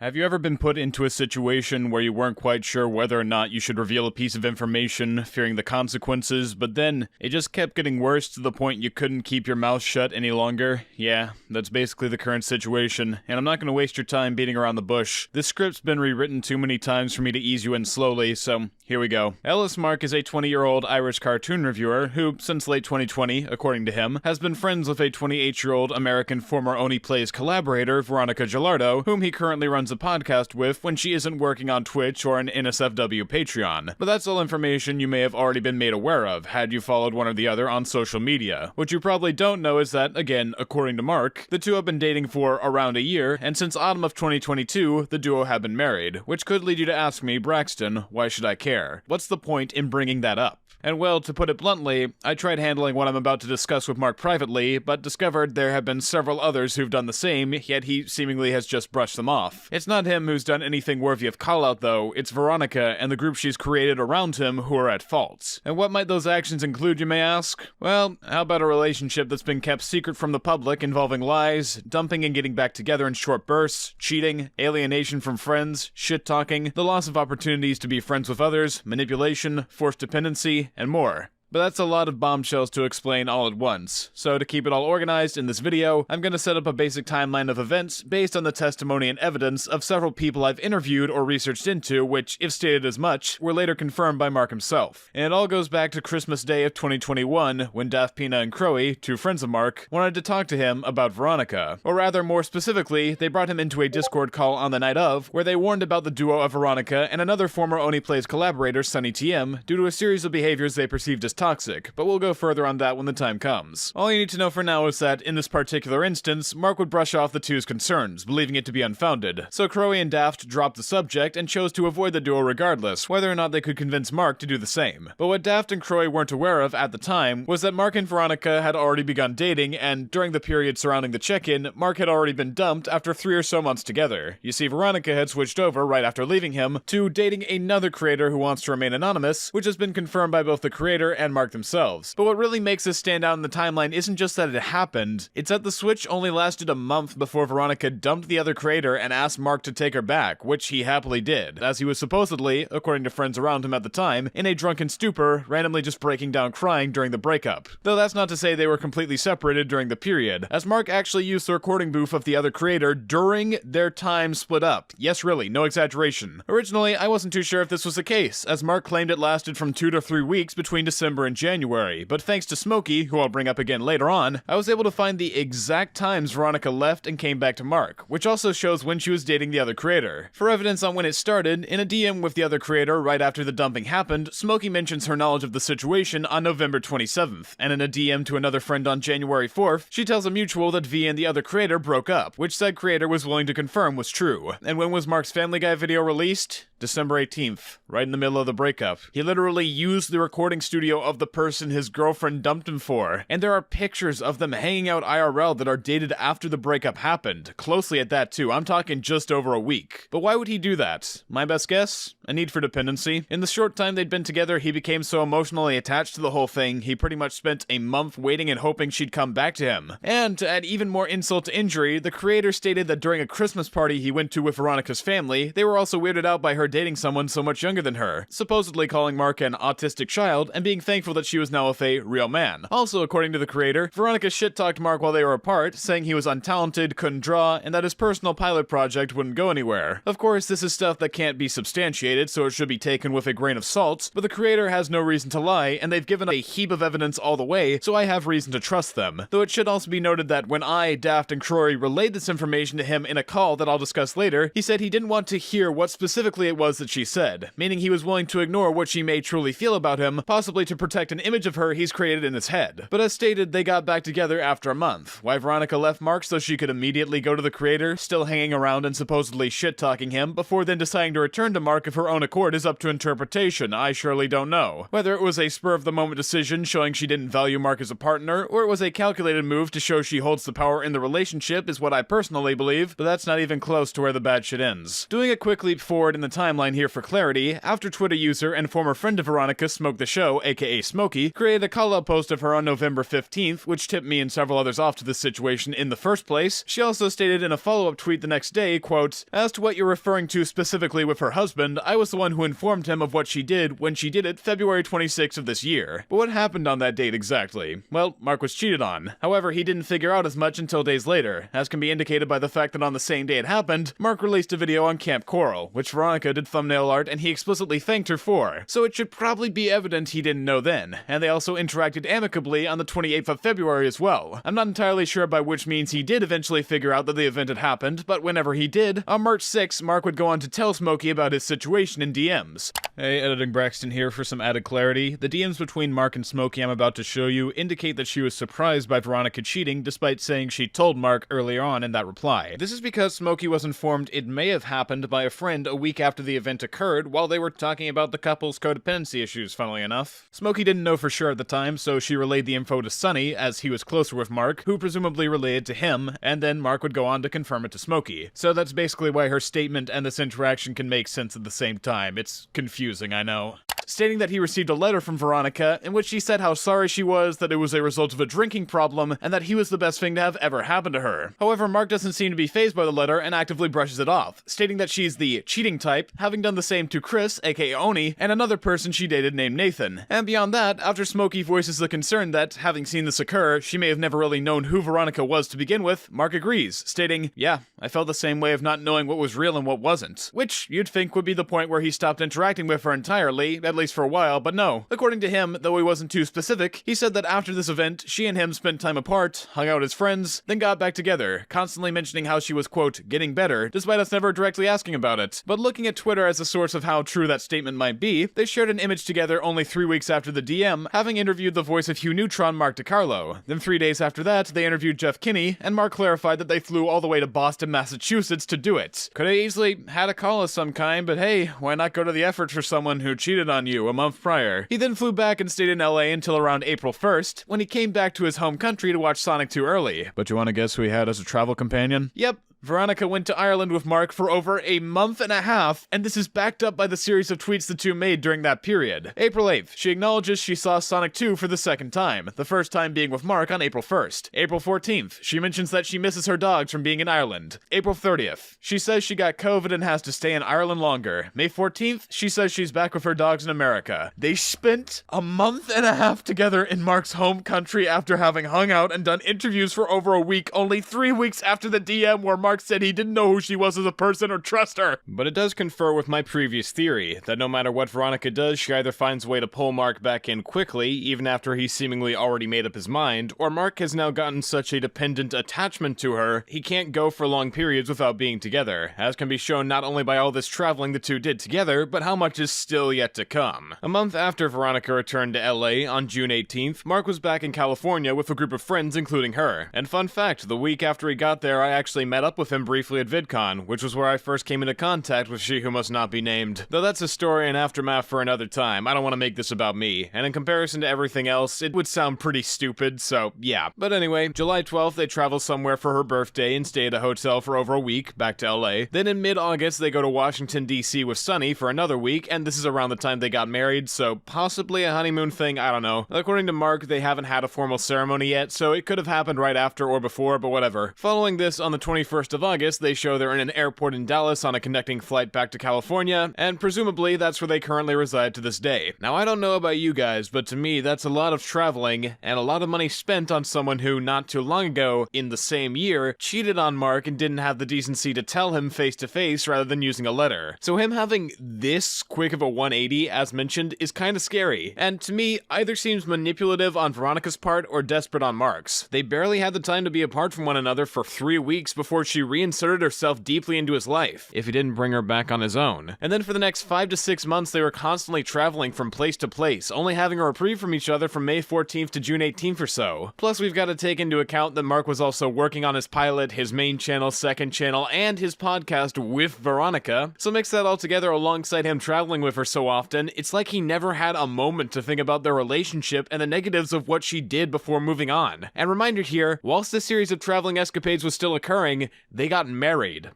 Have you ever been put into a situation where you weren't quite sure whether or not you should reveal a piece of information, fearing the consequences, but then it just kept getting worse to the point you couldn't keep your mouth shut any longer? Yeah, that's basically the current situation, and I'm not going to waste your time beating around the bush. This script's been rewritten too many times for me to ease you in slowly, so here we go. Ellis Mark is a 20-year-old Irish cartoon reviewer who, since late 2020, according to him, has been friends with a 28-year-old American former Only Plays collaborator, VeronicandJelly, whom he currently runs a podcast with when she isn't working on Twitch or an NSFW Patreon. But that's all information you may have already been made aware of had you followed one or the other on social media. What you probably don't know is that, again, according to Mark, the two have been dating for around a year, and since autumn of 2022, the duo have been married, which could lead you to ask me, Braxton, why should I care? What's the point in bringing that up? And well, to put it bluntly, I tried handling what I'm about to discuss with Mark privately, but discovered there have been several others who've done the same, yet he seemingly has just brushed them off. It's not him who's done anything worthy of call-out though, it's Veronica and the group she's created around him who are at fault. And what might those actions include, you may ask? Well, how about a relationship that's been kept secret from the public involving lies, dumping and getting back together in short bursts, cheating, alienation from friends, shit-talking, the loss of opportunities to be friends with others, manipulation, forced dependency, and more. But that's a lot of bombshells to explain all at once. So to keep it all organized in this video, I'm going to set up a basic timeline of events based on the testimony and evidence of several people I've interviewed or researched into, which, if stated as much, were later confirmed by Mark himself. And it all goes back to Christmas Day of 2021, when Daft Pina and Crowy, two friends of Mark, wanted to talk to him about Veronica. Or rather, more specifically, they brought him into a Discord call on the night of, where they warned about the duo of Veronica and another former Only Plays collaborator, Sunny TM, due to a series of behaviors they perceived as toxic, but we'll go further on that when the time comes. All you need to know for now is that, in this particular instance, Mark would brush off the two's concerns, believing it to be unfounded. So Crowy and Daft dropped the subject and chose to avoid the duo regardless, whether or not they could convince Mark to do the same. But what Daft and Crowy weren't aware of at the time was that Mark and Veronica had already begun dating, and during the period surrounding the check-in, Mark had already been dumped after 3 or so months together. You see, Veronica had switched over right after leaving him to dating another creator who wants to remain anonymous, which has been confirmed by both the creator and Mark themselves. But what really makes this stand out in the timeline isn't just that it happened, it's that the switch only lasted a month before Veronica dumped the other creator and asked Mark to take her back, which he happily did, as he was supposedly, according to friends around him at the time, in a drunken stupor, randomly just breaking down crying during the breakup. Though that's not to say they were completely separated during the period, as Mark actually used the recording booth of the other creator during their time split up. Yes, really, no exaggeration. Originally, I wasn't too sure if this was the case, as Mark claimed it lasted from 2 to 3 weeks between December and January, but thanks to Smokey, who I'll bring up again later on, I was able to find the exact times Veronica left and came back to Mark, which also shows when she was dating the other creator. For evidence on when it started, in a DM with the other creator right after the dumping happened, Smokey mentions her knowledge of the situation on November 27th, and in a DM to another friend on January 4th, she tells a mutual that V and the other creator broke up, which said creator was willing to confirm was true. And when was Mark's Family Guy video released? December 18th, right in the middle of the breakup. He literally used the recording studio of the person his girlfriend dumped him for, and there are pictures of them hanging out IRL that are dated after the breakup happened, closely at that too. I'm talking just over a week. But why would he do that? My best guess? A need for dependency. In the short time they'd been together, he became so emotionally attached to the whole thing, he pretty much spent a month waiting and hoping she'd come back to him. And to add even more insult to injury, the creator stated that during a Christmas party he went to with Veronica's family, they were also weirded out by her dating someone so much younger than her, supposedly calling Mark an autistic child and being thankful that she was now with a real man. Also, according to the creator, Veronica shit-talked Mark while they were apart, saying he was untalented, couldn't draw, and that his personal pilot project wouldn't go anywhere. Of course, this is stuff that can't be substantiated, so it should be taken with a grain of salt, but the creator has no reason to lie, and they've given a heap of evidence all the way, so I have reason to trust them. Though it should also be noted that when I, Daft, and Crowy relayed this information to him in a call that I'll discuss later, he said he didn't want to hear what specifically it was that she said, meaning he was willing to ignore what she may truly feel about him, possibly to protect an image of her he's created in his head. But as stated, they got back together after a month. Why Veronica left Mark so she could immediately go to the creator, still hanging around and supposedly shit-talking him, before then deciding to return to Mark of her own accord is up to interpretation. I surely don't know. Whether it was a spur-of-the-moment decision showing she didn't value Mark as a partner, or it was a calculated move to show she holds the power in the relationship is what I personally believe, but that's not even close to where the bad shit ends. Doing a quick leap forward in the timeline, timeline here for clarity, after Twitter user and former friend of Veronica, Smoke the Show, aka Smokey, created a call-out post of her on November 15th, which tipped me and several others off to this situation in the first place, she also stated in a follow-up tweet the next day, quote, "As to what you're referring to specifically with her husband, I was the one who informed him of what she did when she did it February 26th of this year. But what happened on that date exactly? Well, Mark was cheated on. However, he didn't figure out as much until days later, as can be indicated by the fact that on the same day it happened, Mark released a video on Camp Coral, which Veronica did thumbnail art and he explicitly thanked her for, so it should probably be evident he didn't know then, and they also interacted amicably on the 28th of February as well. I'm not entirely sure by which means he did eventually figure out that the event had happened, but whenever he did, on March 6th, Mark would go on to tell Smokey about his situation in DMs. Hey, Editing Braxton here for some added clarity. The DMs between Mark and Smokey I'm about to show you indicate that she was surprised by Veronica cheating despite saying she told Mark earlier on in that reply. This is because Smokey was informed it may have happened by a friend a week after the event occurred while they were talking about the couple's codependency issues, funnily enough. Smokey didn't know for sure at the time, so she relayed the info to Sonny, as he was closer with Mark, who presumably relayed to him, and then Mark would go on to confirm it to Smokey. So that's basically why her statement and this interaction can make sense at the same time. It's confusing, I know. Stating that he received a letter from Veronica in which she said how sorry she was, that it was a result of a drinking problem, and that he was the best thing to have ever happened to her. However, Mark doesn't seem to be fazed by the letter and actively brushes it off, stating that she's the cheating type, having done the same to Chris, aka Oni, and another person she dated named Nathan. And beyond that, after Smokey voices the concern that, having seen this occur, she may have never really known who Veronica was to begin with, Mark agrees, stating, "Yeah, I felt the same way of not knowing what was real and what wasn't." Which you'd think would be the point where he stopped interacting with her entirely, at least for a while, but no. According to him, though he wasn't too specific, he said that after this event, she and him spent time apart, hung out as friends, then got back together, constantly mentioning how she was, quote, getting better, despite us never directly asking about it. But looking at Twitter as a source of how true that statement might be, they shared an image together only 3 weeks after the DM, having interviewed the voice of Hugh Neutron, Mark DiCarlo. Then 3 days after that, they interviewed Jeff Kinney, and Mark clarified that they flew all the way to Boston, Massachusetts to do it. Could have easily had a call of some kind, but hey, why not go to the effort for someone who cheated on you a month prior? He then flew back and stayed in LA until around April 1st, when he came back to his home country to watch Sonic 2 early. But you wanna guess who he had as a travel companion? Yep. Veronica went to Ireland with Mark for over a month and a half, and this is backed up by the series of tweets the two made during that period. April 8th, she acknowledges she saw Sonic 2 for the second time, the first time being with Mark on April 1st. April 14th, she mentions that she misses her dogs from being in Ireland. April 30th, she says she got COVID and has to stay in Ireland longer. May 14th, she says she's back with her dogs in America. They spent a month and a half together in Mark's home country after having hung out and done interviews for over a week, only 3 weeks after the DM where Mark said he didn't know who she was as a person or trust her. But it does confer with my previous theory, that no matter what Veronica does, she either finds a way to pull Mark back in quickly, even after he's seemingly already made up his mind, or Mark has now gotten such a dependent attachment to her, he can't go for long periods without being together, as can be shown not only by all this traveling the two did together, but how much is still yet to come. A month after Veronica returned to LA, on June 18th, Mark was back in California with a group of friends including her. And fun fact, the week after he got there, I actually met up with him briefly at VidCon, which was where I first came into contact with She Who Must Not Be Named. Though that's a story and aftermath for another time, I don't want to make this about me, and in comparison to everything else, it would sound pretty stupid, so yeah. But anyway, July 12th, they travel somewhere for her birthday and stay at a hotel for over a week, back to LA. Then in mid-August, they go to Washington, D.C. with Sonny for another week, and this is around the time they got married, so possibly a honeymoon thing, I don't know. According to Mark, they haven't had a formal ceremony yet, so it could have happened right after or before, but whatever. Following this, on the 21st of August, they show they're in an airport in Dallas on a connecting flight back to California, and presumably that's where they currently reside to this day. Now, I don't know about you guys, but to me, that's a lot of traveling, and a lot of money spent on someone who, not too long ago, in the same year, cheated on Mark and didn't have the decency to tell him face to face rather than using a letter. So him having this quick of a 180, as mentioned, is kinda scary, and to me, either seems manipulative on Veronica's part or desperate on Mark's. They barely had the time to be apart from one another for 3 weeks before she reinserted herself deeply into his life, if he didn't bring her back on his own. And then for the next 5 to 6 months, they were constantly traveling from place to place, only having a reprieve from each other from May 14th to June 18th or so. Plus, we've got to take into account that Mark was also working on his pilot, his main channel, second channel, and his podcast with Veronica. So mix that all together alongside him traveling with her so often, it's like he never had a moment to think about their relationship and the negatives of what she did before moving on. And reminder here, whilst this series of traveling escapades was still occurring, they got married.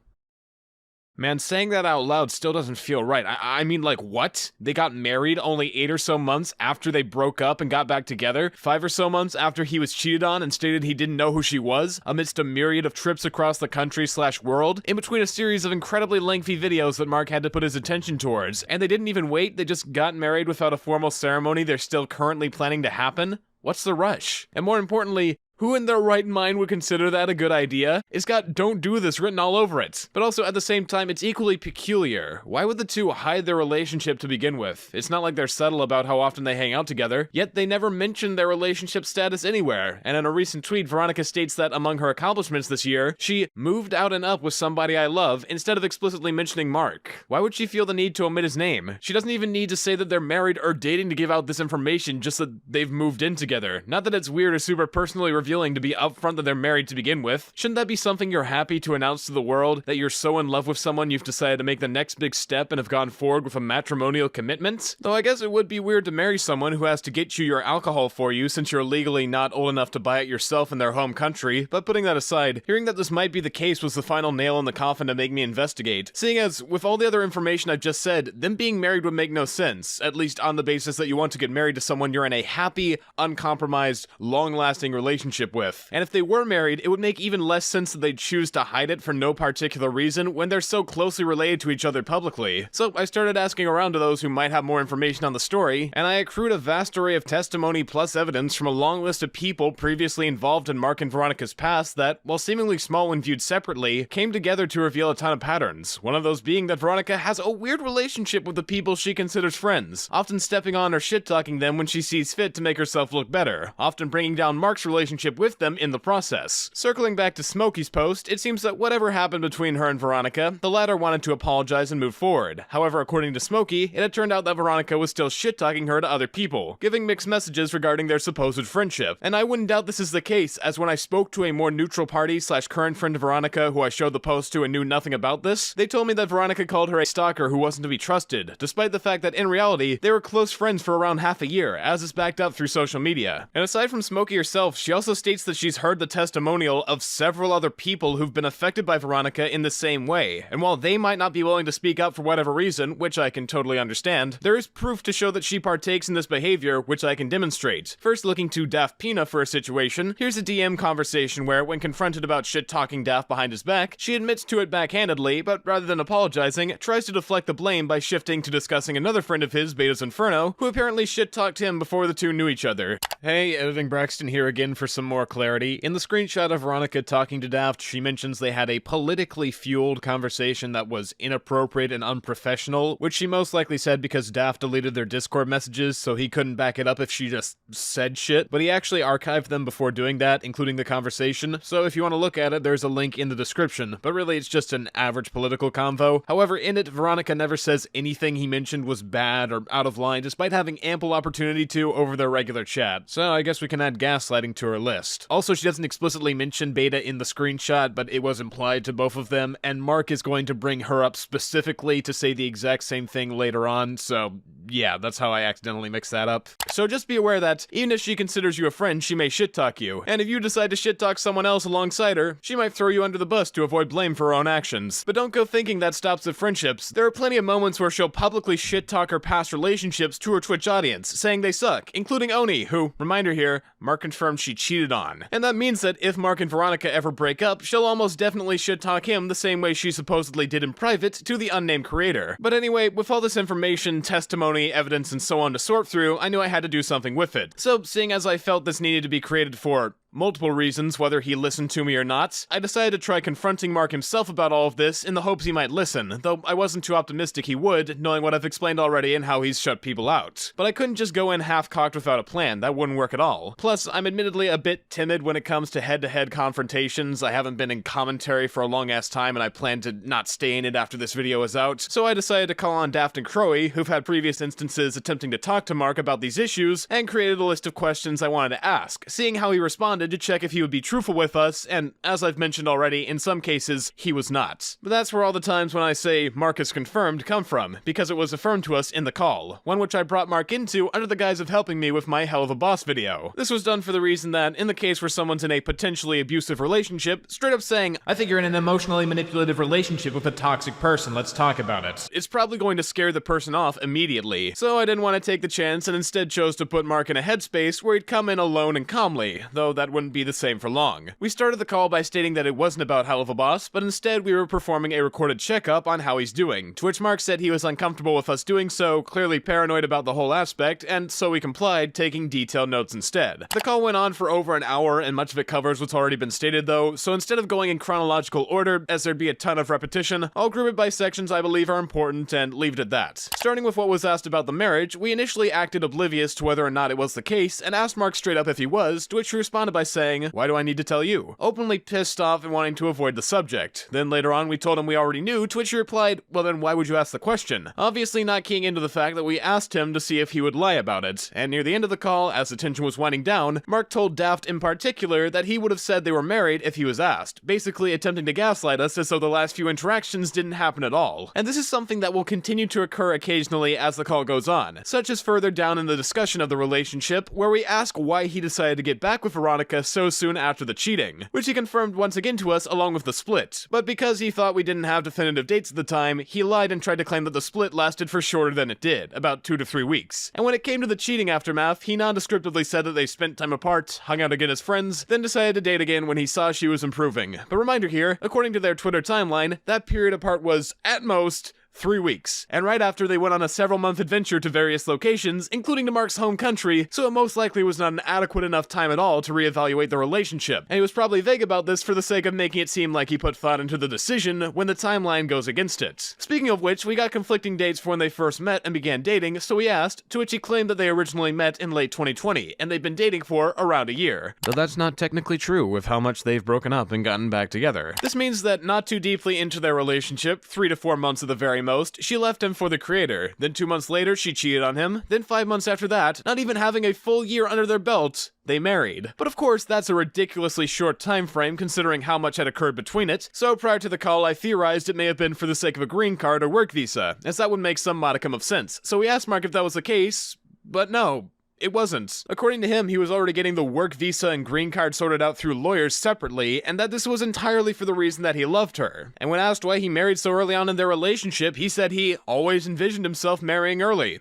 Man, saying that out loud still doesn't feel right. I mean, like, what? They got married only 8 or so months after they broke up and got back together? 5 or so months after he was cheated on and stated he didn't know who she was? Amidst a myriad of trips across the country/world? In between a series of incredibly lengthy videos that Mark had to put his attention towards. And they didn't even wait, they just got married without a formal ceremony they're still currently planning to happen? What's the rush? And more importantly, who in their right mind would consider that a good idea? It's got "don't do this" written all over it. But also at the same time, it's equally peculiar. Why would the two hide their relationship to begin with? It's not like they're subtle about how often they hang out together, yet they never mention their relationship status anywhere. And in a recent tweet, Veronica states that among her accomplishments this year, she moved out and up with somebody I love instead of explicitly mentioning Mark. Why would she feel the need to omit his name? She doesn't even need to say that they're married or dating to give out this information, just that they've moved in together. Not that it's weird or super personally revealing to be upfront that they're married to begin with. Shouldn't that be something you're happy to announce to the world, that you're so in love with someone you've decided to make the next big step and have gone forward with a matrimonial commitment? Though I guess it would be weird to marry someone who has to get you your alcohol for you since you're legally not old enough to buy it yourself in their home country. But putting that aside, hearing that this might be the case was the final nail in the coffin to make me investigate, seeing as, with all the other information I've just said, them being married would make no sense, at least on the basis that you want to get married to someone you're in a happy, uncompromised, long-lasting relationship with. And if they were married, it would make even less sense that they'd choose to hide it for no particular reason when they're so closely related to each other publicly. So I started asking around to those who might have more information on the story, and I accrued a vast array of testimony plus evidence from a long list of people previously involved in Mark and Veronica's past that, while seemingly small when viewed separately, came together to reveal a ton of patterns. One of those being that Veronica has a weird relationship with the people she considers friends, often stepping on or shit-talking them when she sees fit to make herself look better, often bringing down Mark's relationship with them in the process. Circling back to Smokey's post, it seems that whatever happened between her and Veronica, the latter wanted to apologize and move forward. However, according to Smokey, it had turned out that Veronica was still shit-talking her to other people, giving mixed messages regarding their supposed friendship. And I wouldn't doubt this is the case, as when I spoke to a more neutral party/current friend of Veronica who I showed the post to and knew nothing about this, they told me that Veronica called her a stalker who wasn't to be trusted, despite the fact that in reality, they were close friends for around half a year, as is backed up through social media. And aside from Smokey herself, she also states that she's heard the testimonial of several other people who've been affected by Veronica in the same way, and while they might not be willing to speak up for whatever reason, which I can totally understand, there is proof to show that she partakes in this behavior, which I can demonstrate. First, looking to Daft Pina for a situation, here's a DM conversation where, when confronted about shit-talking Daft behind his back, she admits to it backhandedly, but rather than apologizing, tries to deflect the blame by shifting to discussing another friend of his, Beta's Inferno, who apparently shit-talked him before the two knew each other. Hey, Editing Braxton here again for some more clarity. In the screenshot of Veronica talking to Daft, she mentions they had a politically fueled conversation that was inappropriate and unprofessional, which she most likely said because Daft deleted their Discord messages, so he couldn't back it up if she just said shit, but he actually archived them before doing that, including the conversation, so if you want to look at it, there's a link in the description, but really it's just an average political convo. However, in it, Veronica never says anything he mentioned was bad or out of line, despite having ample opportunity to over their regular chat, so I guess we can add gaslighting to her list. Also, she doesn't explicitly mention Beta in the screenshot, but it was implied to both of them, and Mark is going to bring her up specifically to say the exact same thing later on, so yeah, that's how I accidentally mixed that up. So just be aware that, even if she considers you a friend, she may shit-talk you, and if you decide to shit-talk someone else alongside her, she might throw you under the bus to avoid blame for her own actions. But don't go thinking that stops at friendships. There are plenty of moments where she'll publicly shit-talk her past relationships to her Twitch audience, saying they suck, including Oni, who, reminder here, Mark confirmed she cheated on. And that means that if Mark and Veronica ever break up, she'll almost definitely shit-talk him the same way she supposedly did in private to the unnamed creator. But anyway, with all this information, testimony, evidence, and so on to sort through, I knew I had to do something with it. So, seeing as I felt this needed to be created for multiple reasons, whether he listened to me or not, I decided to try confronting Mark himself about all of this in the hopes he might listen, though I wasn't too optimistic he would, knowing what I've explained already and how he's shut people out. But I couldn't just go in half-cocked without a plan, that wouldn't work at all. Plus, I'm admittedly a bit timid when it comes to head-to-head confrontations. I haven't been in commentary for a long-ass time, and I plan to not stay in it after this video is out, so I decided to call on Daft and Crowy, who've had previous instances attempting to talk to Mark about these issues, and created a list of questions I wanted to ask. Seeing how he responded, decided to check if he would be truthful with us, and as I've mentioned already, in some cases, he was not. But that's where all the times when I say Mark is confirmed come from, because it was affirmed to us in the call, one which I brought Mark into under the guise of helping me with my Hell of a Boss video. This was done for the reason that, in the case where someone's in a potentially abusive relationship, straight up saying, I think you're in an emotionally manipulative relationship with a toxic person, let's talk about it. It's probably going to scare the person off immediately, so I didn't want to take the chance and instead chose to put Mark in a headspace where he'd come in alone and calmly, though that wouldn't be the same for long. We started the call by stating that it wasn't about Hell of a Boss, but instead we were performing a recorded checkup on how he's doing, to which Mark said he was uncomfortable with us doing so, clearly paranoid about the whole aspect, and so we complied, taking detailed notes instead. The call went on for over an hour, and much of it covers what's already been stated though, so instead of going in chronological order, as there'd be a ton of repetition, I'll group it by sections I believe are important and leave it at that. Starting with what was asked about the marriage, we initially acted oblivious to whether or not it was the case, and asked Mark straight up if he was, to which he responded by saying, why do I need to tell you? Openly pissed off and wanting to avoid the subject. Then later on we told him we already knew, to which he replied, well then why would you ask the question? Obviously not keying into the fact that we asked him to see if he would lie about it, and near the end of the call, as the tension was winding down, Mark told Daft in particular that he would have said they were married if he was asked, basically attempting to gaslight us as though the last few interactions didn't happen at all. And this is something that will continue to occur occasionally as the call goes on, such as further down in the discussion of the relationship, where we ask why he decided to get back with Veronica so soon after the cheating, which he confirmed once again to us along with the split. But because he thought we didn't have definitive dates at the time, he lied and tried to claim that the split lasted for shorter than it did, about 2 to 3 weeks. And when it came to the cheating aftermath, he nondescriptively said that they spent time apart, hung out again as friends, then decided to date again when he saw she was improving. But reminder here, according to their Twitter timeline, that period apart was, at most, 3 weeks, and right after they went on a several-month adventure to various locations, including to Mark's home country, so it most likely was not an adequate enough time at all to reevaluate the relationship, and he was probably vague about this for the sake of making it seem like he put thought into the decision when the timeline goes against it. Speaking of which, we got conflicting dates for when they first met and began dating, so we asked, to which he claimed that they originally met in late 2020, and they'd been dating for around a year. Though that's not technically true with how much they've broken up and gotten back together. This means that not too deeply into their relationship, 3 to 4 months at the very most, she left him for the creator. Then 2 months later, she cheated on him. Then 5 months after that, not even having a full year under their belt, they married. But of course, that's a ridiculously short time frame considering how much had occurred between it, so prior to the call I theorized it may have been for the sake of a green card or work visa, as that would make some modicum of sense. So we asked Mark if that was the case, but no. It wasn't. According to him, he was already getting the work visa and green card sorted out through lawyers separately, and that this was entirely for the reason that he loved her. And when asked why he married so early on in their relationship, he said he always envisioned himself marrying early.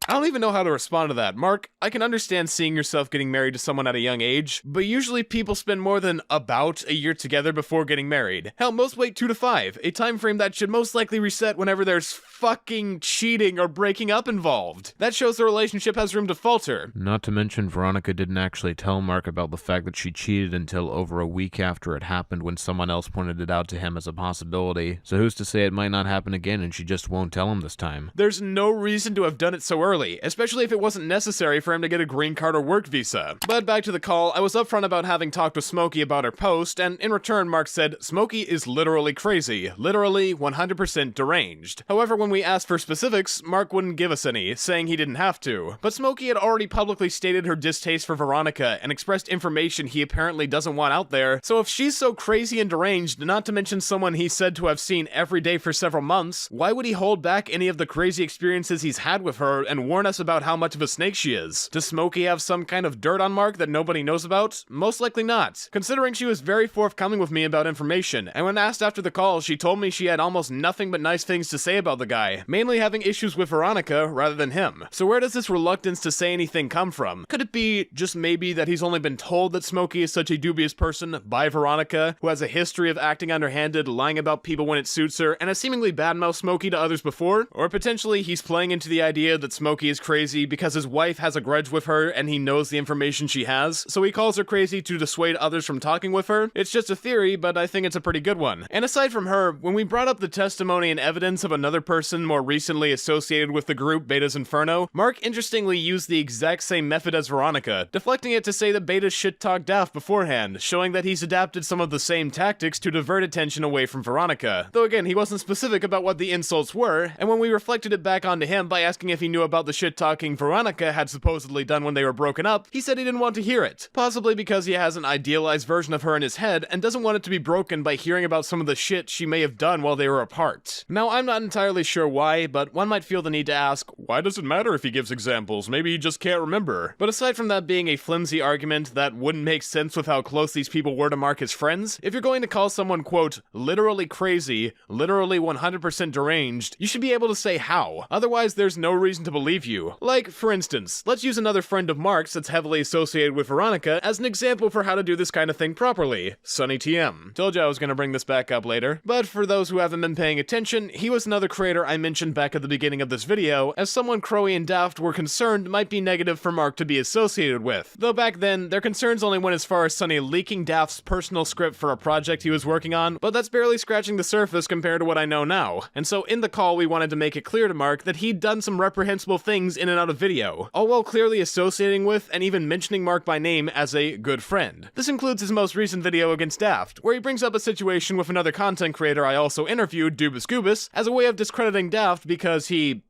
I don't even know how to respond to that. Mark, I can understand seeing yourself getting married to someone at a young age, but usually people spend more than about a year together before getting married. Hell, most wait 2 to 5, a time frame that should most likely reset whenever there's fucking cheating or breaking up involved. That shows the relationship has room to falter. Not to mention, Veronica didn't actually tell Mark about the fact that she cheated until over a week after it happened when someone else pointed it out to him as a possibility. So who's to say it might not happen again and she just won't tell him this time? There's no reason to have done it so early, especially if it wasn't necessary for him to get a green card or work visa. But back to the call, I was upfront about having talked with Smokey about her post, and in return Mark said, Smokey is literally crazy, literally 100% deranged. However, when we asked for specifics, Mark wouldn't give us any, saying he didn't have to. But Smokey had already publicly stated her distaste for Veronica and expressed information he apparently doesn't want out there, so if she's so crazy and deranged, not to mention someone he's said to have seen every day for several months, why would he hold back any of the crazy experiences he's had with her and warn us about how much of a snake she is? Does Smokey have some kind of dirt on Mark that nobody knows about? Most likely not, considering she was very forthcoming with me about information, and when asked after the call, she told me she had almost nothing but nice things to say about the guy, mainly having issues with Veronica rather than him. So where does this reluctance to say anything come from? Could it be just maybe that he's only been told that Smokey is such a dubious person by Veronica, who has a history of acting underhanded, lying about people when it suits her, and has seemingly badmouthed Smokey to others before? Or potentially he's playing into the idea that Smokey is crazy because his wife has a grudge with her and he knows the information she has, so he calls her crazy to dissuade others from talking with her? It's just a theory, but I think it's a pretty good one. And aside from her, when we brought up the testimony and evidence of another person more recently associated with the group Beta's Inferno, Mark interestingly used the exact same method as Veronica, deflecting it to say that Beta shit-talked Daft beforehand, showing that he's adapted some of the same tactics to divert attention away from Veronica. Though again, he wasn't specific about what the insults were, and when we reflected it back onto him by asking if he knew about about the shit-talking Veronica had supposedly done when they were broken up, he said he didn't want to hear it. Possibly because he has an idealized version of her in his head and doesn't want it to be broken by hearing about some of the shit she may have done while they were apart. Now, I'm not entirely sure why, but one might feel the need to ask, why does it matter if he gives examples? Maybe he just can't remember. But aside from that being a flimsy argument that wouldn't make sense with how close these people were to Mark as friends, if you're going to call someone, quote, literally crazy, literally 100% deranged, you should be able to say how. Otherwise, there's no reason to believe you. Like, for instance, let's use another friend of Mark's that's heavily associated with Veronica as an example for how to do this kind of thing properly. Sunny TM. Told you I was gonna bring this back up later. But for those who haven't been paying attention, he was another creator I mentioned back at the beginning of this video, as someone Crowy and Daft were concerned might be negative for Mark to be associated with. Though back then, their concerns only went as far as Sunny leaking Daft's personal script for a project he was working on, but that's barely scratching the surface compared to what I know now. And so in the call, we wanted to make it clear to Mark that he'd done some reprehensible things in and out of video, all while clearly associating with and even mentioning Mark by name as a good friend. This includes his most recent video against Daft, where he brings up a situation with another content creator I also interviewed, Dubus Goobus, as a way of discrediting Daft because he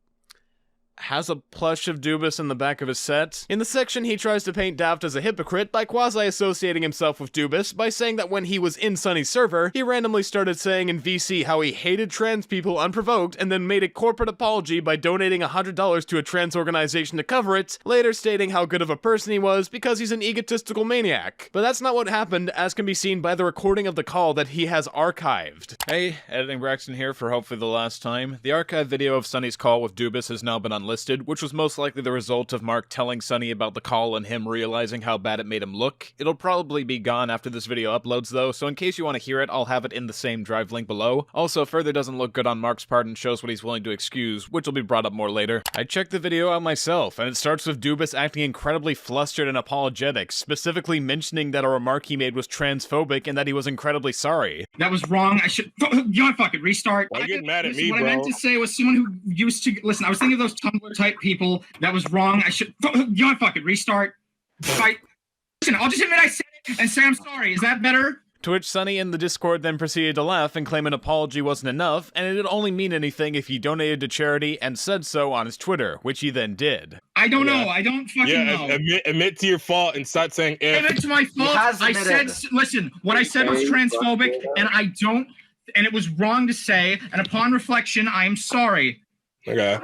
has a plush of Dubus in the back of his set. In the section, he tries to paint Daft as a hypocrite by quasi-associating himself with Dubus by saying that when he was in Sunny's server, he randomly started saying in VC how he hated trans people unprovoked and then made a corporate apology by donating $100 to a trans organization to cover it, later stating how good of a person he was because he's an egotistical maniac. But that's not what happened, as can be seen by the recording of the call that he has archived. Hey, Editing Braxton here for hopefully the last time. The archive video of Sunny's call with Dubus has now been unlisted, which was most likely the result of Mark telling Sunny about the call and him realizing how bad it made him look. It'll probably be gone after this video uploads though, so in case you want to hear it, I'll have it in the same drive link below. Also, further doesn't look good on Mark's part and shows what he's willing to excuse, which will be brought up more later. I checked the video out myself, and it starts with Dubus acting incredibly flustered and apologetic, specifically mentioning that a remark he made was transphobic and that he was incredibly sorry. That was wrong. I should. You know, fucking restart. Why are you getting mad at me, What bro? I meant to say was someone who used to listen. I was thinking of those Tumblr type people. That was wrong. I should. You know, fucking restart. Listen, I'll just admit I said it and say I'm sorry. Is that better? To which Sunny in the Discord then proceeded to laugh and claim an apology wasn't enough, and it'd only mean anything if he donated to charity and said so on his Twitter, which he then did. I don't know. I don't fucking know. Admit to your fault and start saying if. Admit to my fault. I said, listen, what I said was transphobic, and I don't, and it was wrong to say, and upon reflection, I am sorry. Okay.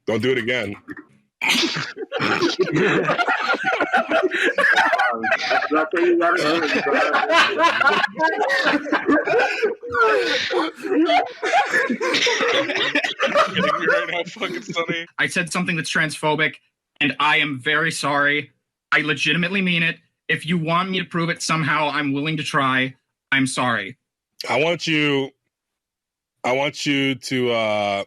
Don't do it again. I said something that's transphobic, and I am very sorry. I legitimately mean it. If you want me to prove it somehow, I'm willing to try. I'm sorry. I want you to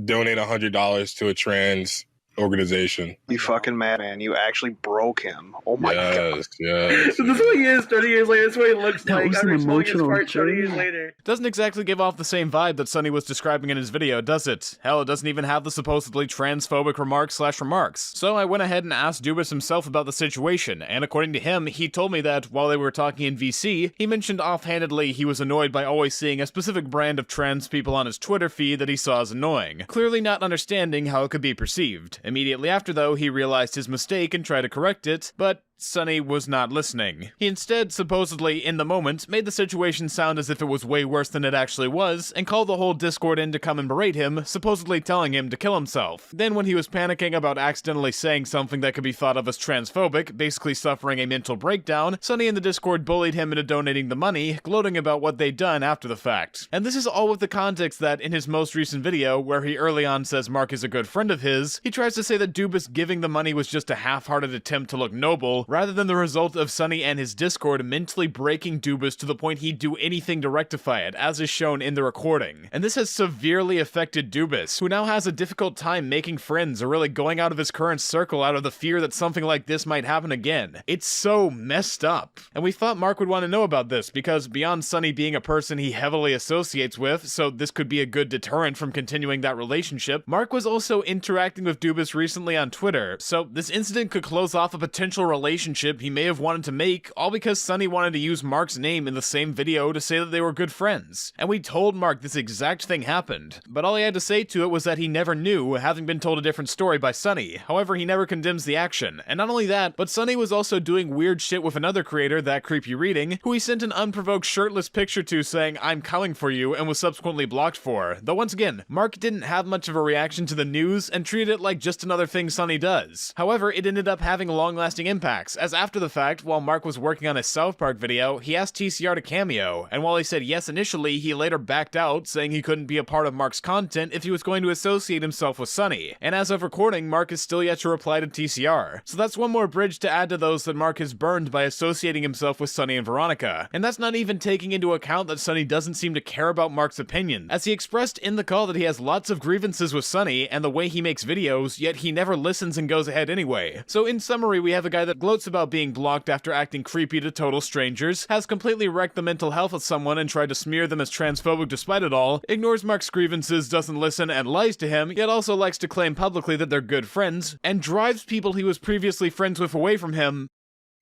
donate $100 to a trans organization. You fucking madman. You actually broke him. Oh my god. Yes. This is what he is 30 years later. That's what he looks like. Was an emotional 30 years later. Doesn't exactly give off the same vibe that Sunny was describing in his video, does it? Hell, it doesn't even have the supposedly transphobic remarks. So I went ahead and asked Dubus himself about the situation, and according to him, he told me that while they were talking in VC, he mentioned offhandedly he was annoyed by always seeing a specific brand of trans people on his Twitter feed that he saw as annoying, clearly not understanding how it could be perceived. Immediately after, though, he realized his mistake and tried to correct it, but Sunny was not listening. He instead, supposedly in the moment, made the situation sound as if it was way worse than it actually was, and called the whole Discord in to come and berate him, supposedly telling him to kill himself. Then when he was panicking about accidentally saying something that could be thought of as transphobic, basically suffering a mental breakdown, Sunny in the Discord bullied him into donating the money, gloating about what they'd done after the fact. And this is all with the context that, in his most recent video, where he early on says Mark is a good friend of his, he tries to say that Dubus giving the money was just a half-hearted attempt to look noble, rather than the result of Sunny and his Discord mentally breaking Dubus to the point he'd do anything to rectify it, as is shown in the recording. And this has severely affected Dubus, who now has a difficult time making friends or really going out of his current circle out of the fear that something like this might happen again. It's so messed up. And we thought Mark would want to know about this, because beyond Sunny being a person he heavily associates with, so this could be a good deterrent from continuing that relationship, Mark was also interacting with Dubus recently on Twitter, so this incident could close off a potential relationship relationship he may have wanted to make, all because Sunny wanted to use Mark's name in the same video to say that they were good friends. And we told Mark this exact thing happened, but all he had to say to it was that he never knew, having been told a different story by Sunny. However, he never condemns the action. And not only that, but Sunny was also doing weird shit with another creator, That Creepy Reading, who he sent an unprovoked shirtless picture to saying, "I'm coming for you," and was subsequently blocked for. Though once again, Mark didn't have much of a reaction to the news and treated it like just another thing Sunny does. However, it ended up having long-lasting impacts, as after the fact, while Mark was working on his South Park video, he asked TCR to cameo, and while he said yes initially, he later backed out, saying he couldn't be a part of Mark's content if he was going to associate himself with Sunny. And as of recording, Mark is still yet to reply to TCR. So that's one more bridge to add to those that Mark has burned by associating himself with Sunny and Veronica. And that's not even taking into account that Sunny doesn't seem to care about Mark's opinion, as he expressed in the call that he has lots of grievances with Sunny and the way he makes videos, yet he never listens and goes ahead anyway. So in summary, we have a guy that gloats about being blocked after acting creepy to total strangers, has completely wrecked the mental health of someone and tried to smear them as transphobic despite it all, ignores Mark's grievances, doesn't listen, and lies to him, yet also likes to claim publicly that they're good friends, and drives people he was previously friends with away from him.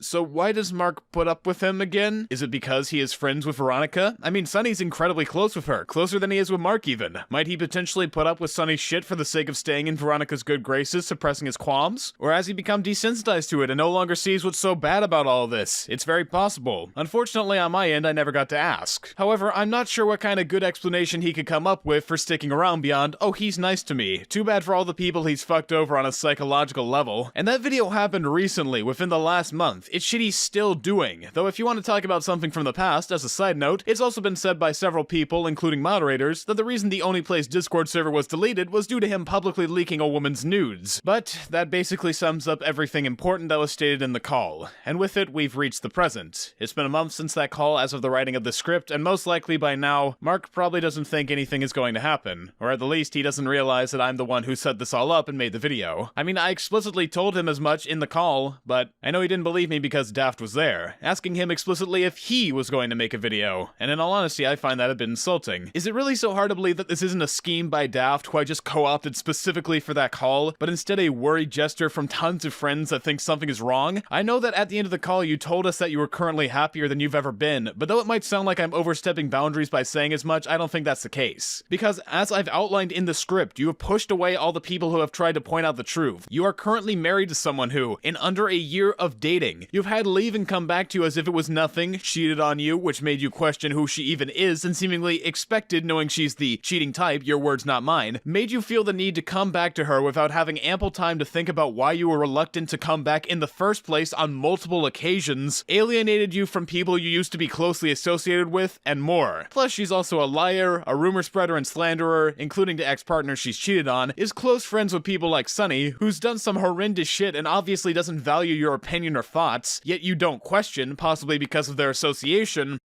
So why does Mark put up with him again? Is it because he is friends with Veronica? I mean, Sunny's incredibly close with her, closer than he is with Mark even. Might he potentially put up with Sunny's shit for the sake of staying in Veronica's good graces, suppressing his qualms? Or has he become desensitized to it and no longer sees what's so bad about all this? It's very possible. Unfortunately, on my end, I never got to ask. However, I'm not sure what kind of good explanation he could come up with for sticking around beyond, "Oh, he's nice to me. Too bad for all the people he's fucked over on a psychological level." And that video happened recently, within the last month. It's shit he's still doing. Though if you want to talk about something from the past, as a side note, it's also been said by several people, including moderators, that the reason the Only Place Discord server was deleted was due to him publicly leaking a woman's nudes. But that basically sums up everything important that was stated in the call. And with it, we've reached the present. It's been a month since that call as of the writing of the script, and most likely by now, Mark probably doesn't think anything is going to happen. Or at the least, he doesn't realize that I'm the one who set this all up and made the video. I mean, I explicitly told him as much in the call, but I know he didn't believe me because Daft was there, asking him explicitly if he was going to make a video, and in all honesty, I find that a bit insulting. Is it really so hard to believe that this isn't a scheme by Daft, who I just co-opted specifically for that call, but instead a worried gesture from tons of friends that think something is wrong? I know that at the end of the call you told us that you were currently happier than you've ever been, but though it might sound like I'm overstepping boundaries by saying as much, I don't think that's the case. Because as I've outlined in the script, you have pushed away all the people who have tried to point out the truth. You are currently married to someone who, in under a year of dating, you've had leave and come back to you as if it was nothing, cheated on you, which made you question who she even is, and seemingly expected, knowing she's the cheating type, your words not mine, made you feel the need to come back to her without having ample time to think about why you were reluctant to come back in the first place on multiple occasions, alienated you from people you used to be closely associated with, and more. Plus, she's also a liar, a rumor spreader and slanderer, including to ex-partners she's cheated on, is close friends with people like Sunny, who's done some horrendous shit and obviously doesn't value your opinion or thoughts, yet you don't question, possibly because of their association,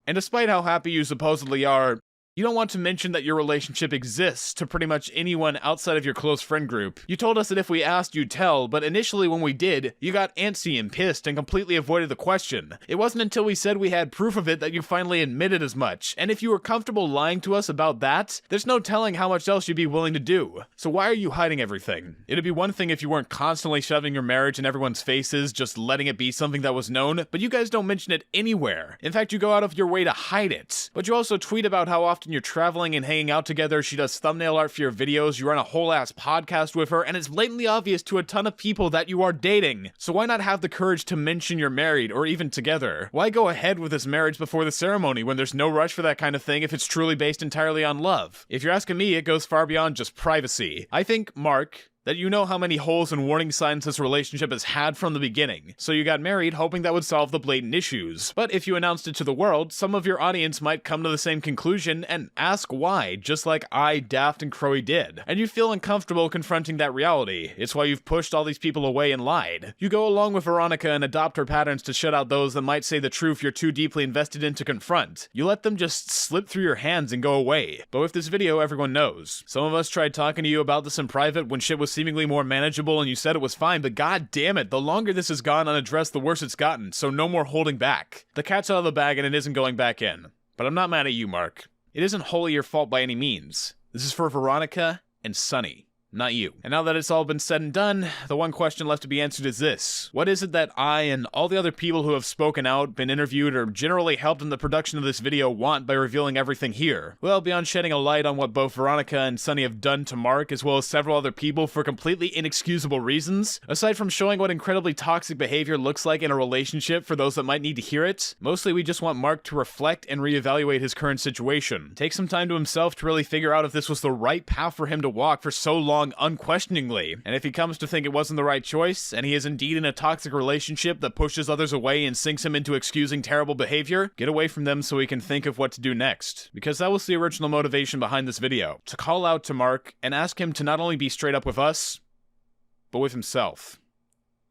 and despite how happy you supposedly are, you don't want to mention that your relationship exists to pretty much anyone outside of your close friend group. You told us that if we asked, you'd tell, but initially when we did, you got antsy and pissed and completely avoided the question. It wasn't until we said we had proof of it that you finally admitted as much, and if you were comfortable lying to us about that, there's no telling how much else you'd be willing to do. So why are you hiding everything? It'd be one thing if you weren't constantly shoving your marriage in everyone's faces, just letting it be something that was known, but you guys don't mention it anywhere. In fact, you go out of your way to hide it. But you also tweet about how often you're traveling and hanging out together, she does thumbnail art for your videos, you run a whole ass podcast with her, and it's blatantly obvious to a ton of people that you are dating. So why not have the courage to mention you're married or even together? Why go ahead with this marriage before the ceremony when there's no rush for that kind of thing if it's truly based entirely on love? If you're asking me, it goes far beyond just privacy. I think, Mark, that you know how many holes and warning signs this relationship has had from the beginning, so you got married hoping that would solve the blatant issues. But if you announced it to the world, some of your audience might come to the same conclusion and ask why, just like I, Daft, and Crowy did. And you feel uncomfortable confronting that reality. It's why you've pushed all these people away and lied. You go along with Veronica and adopt her patterns to shut out those that might say the truth you're too deeply invested in to confront. You let them just slip through your hands and go away. But with this video, everyone knows. Some of us tried talking to you about this in private when shit was seemingly more manageable and you said it was fine, but god damn it, the longer this has gone unaddressed, the worse it's gotten, so no more holding back. The cat's out of the bag and it isn't going back in. But I'm not mad at you, Mark. It isn't wholly your fault by any means. This is for Veronica and Sunny. not you. And now that it's all been said and done, the one question left to be answered is this. What is it that I and all the other people who have spoken out, been interviewed, or generally helped in the production of this video want by revealing everything here? Well, beyond shedding a light on what both Veronica and Sunny have done to Mark, as well as several other people for completely inexcusable reasons, aside from showing what incredibly toxic behavior looks like in a relationship for those that might need to hear it, mostly we just want Mark to reflect and reevaluate his current situation. Take some time to himself to really figure out if this was the right path for him to walk for so long unquestioningly, and if he comes to think it wasn't the right choice, and he is indeed in a toxic relationship that pushes others away and sinks him into excusing terrible behavior, get away from them so he can think of what to do next. Because that was the original motivation behind this video, to call out to Mark and ask him to not only be straight up with us, but with himself.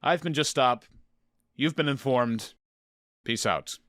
I've been JustStop. You've been informed. Peace out.